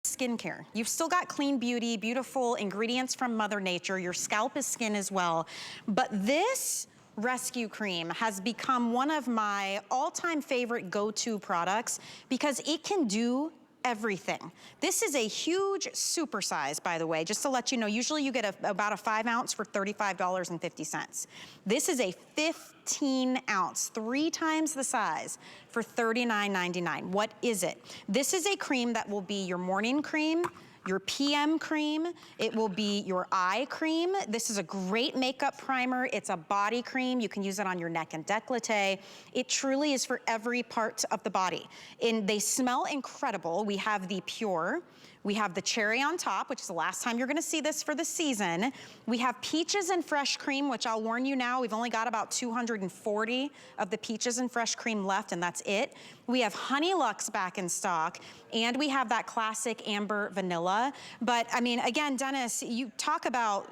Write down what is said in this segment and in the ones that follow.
skincare. You've still got clean beauty, beautiful ingredients from Mother Nature. Your scalp is skin as well. But this rescue cream has become one of my all-time favorite go-to products because it can do everything. This is a huge super size, by the way, just to let you know. Usually you get about a 5 ounce for $35.50. This is a 15 ounce, 3 times the size for $39.99. What is it? This is a cream that will be your morning cream, your PM cream, it will be your eye cream. This is a great makeup primer. It's a body cream. You can use it on your neck and décolleté. It truly is for every part of the body. And they smell incredible. We have the Pure. We have the cherry on top, which is the last time you're gonna see this for the season. We have peaches and fresh cream, which I'll warn you now, we've only got about 240 of the peaches and fresh cream left, and that's it. We have Honey Lux back in stock, and we have that classic amber vanilla. But I mean, again, Dennis, you talk about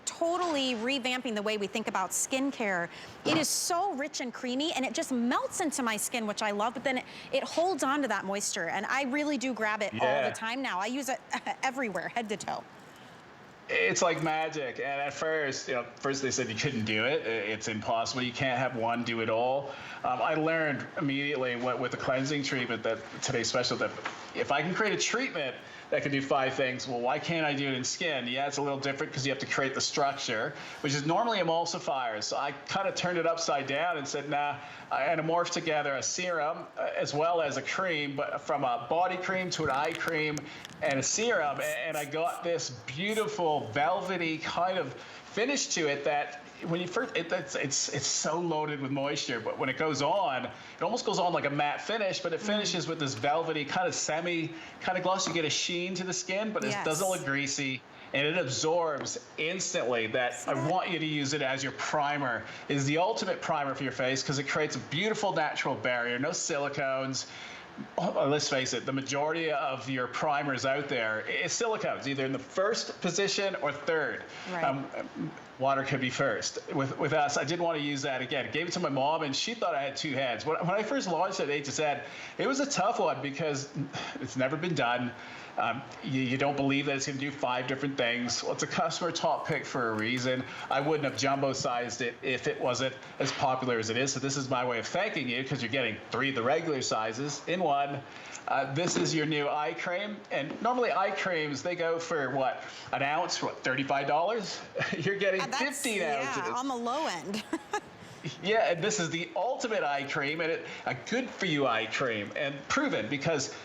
totally revamping the way we think about skincare. It is so rich and creamy, and it just melts into my skin, which I love, but then it holds on to that moisture, and I really do grab it all the time now. I use it everywhere, head to toe. It's like magic. And at first, first they said you couldn't do it. It's impossible. You can't have one do it all. I learned immediately with the cleansing treatment that today's special, that if I can create a treatment that can do 5 things, well, why can't I do it in skin? Yeah, it's a little different because you have to create the structure, which is normally emulsifiers. So I kind of turned it upside down and said, nah, I anamorphed together a serum as well as a cream, but from a body cream to an eye cream and a serum, and I got this beautiful velvety kind of finish to it that when you first, it's so loaded with moisture, but when it goes on, it almost goes on like a matte finish, but it finishes with this velvety kind of kind of gloss. You get a sheen to the skin, but it doesn't look greasy, and it absorbs instantly. That I want you to use it as your primer. It is the ultimate primer for your face because it creates a beautiful natural barrier, no silicones. Let's face it, the majority of your primers out there is silicones, either in the first position or third. Right. Water could be first. With us, I didn't want to use that again. I gave it to my mom, and she thought I had 2 heads. When I first launched at HSN, it was a tough one because it's never been done. You don't believe that it's going to do 5 different things. Well, it's a customer top pick for a reason. I wouldn't have jumbo-sized it if it wasn't as popular as it is. So this is my way of thanking you because you're getting 3 of the regular sizes in one. This is your new eye cream. And normally eye creams, they go for what? An ounce, what, $35? You're getting 15 ounces. Yeah, on the low end. Yeah, and this is the ultimate eye cream, and a good for you eye cream, and proven because,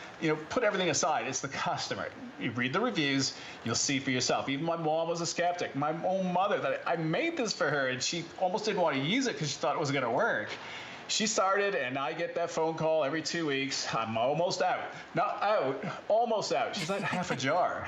put everything aside, it's the customer. You read the reviews, you'll see for yourself. Even my mom was a skeptic. My own mother, that I made this for her, and she almost didn't want to use it because she thought it wasn't going to work. She started, and I get that phone call every 2 weeks. I'm almost out. Not out, almost out. She's like half a jar.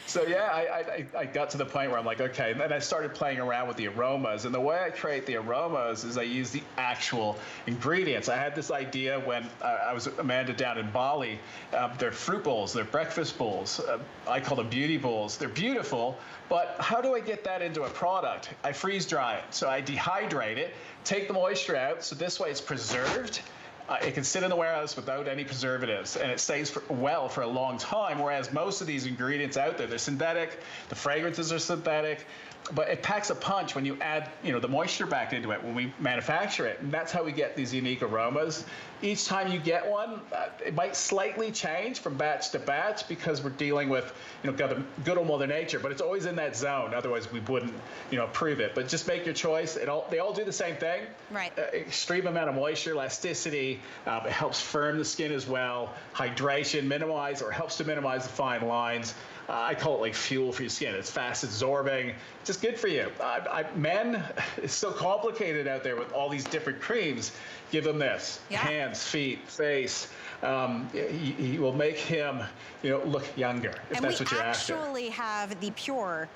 So yeah, I got to the point where I'm like, okay. And then I started playing around with the aromas. And the way I create the aromas is I use the actual ingredients. I had this idea when I was with Amanda down in Bali. They're fruit bowls, they're breakfast bowls. I call them beauty bowls. They're beautiful, but how do I get that into a product? I freeze dry it. So I dehydrate it, take the moisture out, so this way it's preserved. It can sit in the warehouse without any preservatives, and it stays for a long time, whereas most of these ingredients out there, they're synthetic, the fragrances are synthetic, but it packs a punch when you add, the moisture back into it when we manufacture it, and that's how we get these unique aromas. Each time you get one, it might slightly change from batch to batch because we're dealing with, good old Mother Nature, but it's always in that zone. Otherwise, we wouldn't, approve it. But just make your choice. They all do the same thing. Right. Extreme amount of moisture, elasticity. It helps firm the skin as well. Hydration, helps to minimize the fine lines. I call it like fuel for your skin. It's fast absorbing, just good for you. Men, it's so complicated out there with all these different creams. Give them this. Yeah. Hands, feet, face. He will make him, look younger if that's what you're after. And we actually have the Pure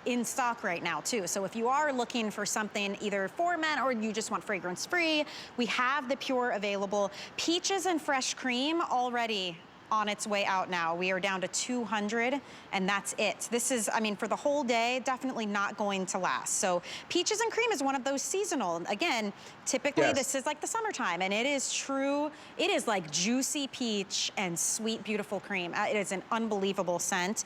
in stock right now too. So if you are looking for something either for men or you just want fragrance free, we have the Pure available. Peaches and fresh cream already on its way out now. We are down to 200, and that's it. This is, I mean, for the whole day, definitely not going to last. So peaches and cream is one of those seasonal. Again, typically this is like the summertime, and it is true. It is like juicy peach and sweet, beautiful cream. It is an unbelievable scent.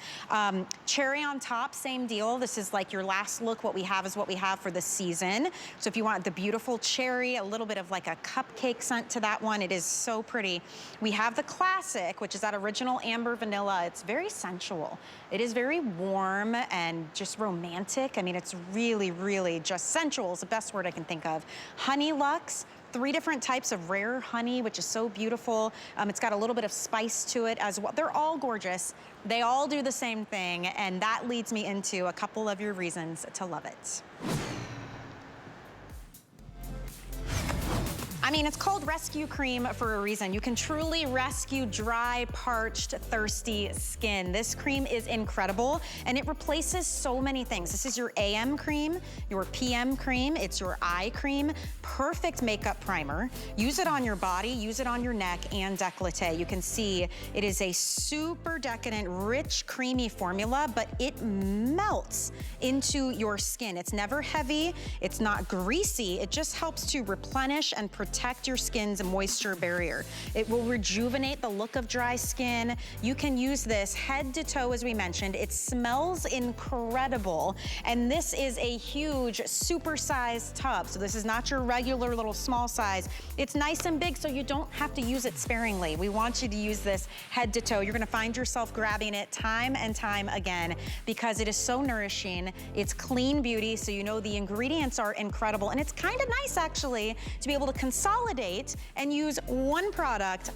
Cherry on top, same deal. This is like your last look. What we have is what we have for the season. So if you want the beautiful cherry, a little bit of like a cupcake scent to that one, it is so pretty. We have the classic, which is that original amber vanilla. It's very sensual. It is very warm and just romantic. I mean, it's really, really just sensual is the best word I can think of. Honey Lux. 3 different types of rare honey, which is so beautiful. It's got a little bit of spice to it as well. They're all gorgeous. They all do the same thing, and that leads me into a couple of your reasons to love it. I mean, it's called Rescue Cream for a reason. You can truly rescue dry, parched, thirsty skin. This cream is incredible, and it replaces so many things. This is your AM cream, your PM cream, it's your eye cream, perfect makeup primer. Use it on your body, use it on your neck and décolleté. You can see it is a super decadent, rich, creamy formula, but it melts into your skin. It's never heavy, it's not greasy, it just helps to replenish and protect your skin's moisture barrier. It will rejuvenate the look of dry skin. You can use this head to toe, as we mentioned. It smells incredible. And this is a huge supersized tub. So this is not your regular little small size. It's nice and big, so you don't have to use it sparingly. We want you to use this head to toe. You're gonna find yourself grabbing it time and time again because it is so nourishing. It's clean beauty, so you know the ingredients are incredible. And it's kind of nice, actually, to be able to consolidate and use one product